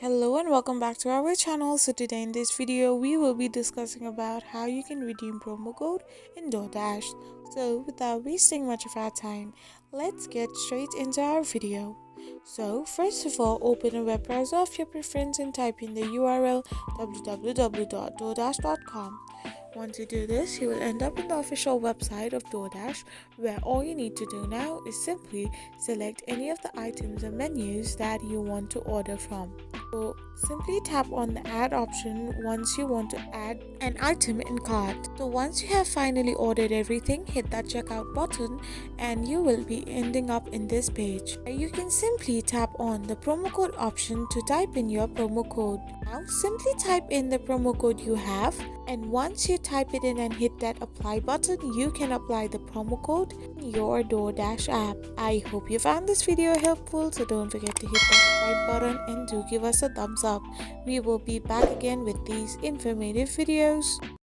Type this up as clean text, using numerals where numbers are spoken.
Hello and welcome back to our channel. So today in this video we will be discussing about how you can redeem promo code in Doordash. So without wasting much of our time, let's get straight into our video. So first of all, open a web browser of your preference and type in the URL www.doordash.com. Once you do this, you will end up in the official website of DoorDash, where all you need to do now is simply select any of the items and menus that you want to order from. So simply tap on the add option once you want to add an item in cart. So once you have finally ordered everything, hit that checkout button and you will be ending up in this page. You can simply tap on the promo code option to type in your promo code. Now simply type in the promo code you have, and once you type it in and hit that apply button, you can apply the promo code in your DoorDash app. I hope you found this video helpful, so don't forget to hit that subscribe button and do give us a thumbs up. We will be back again with these informative videos.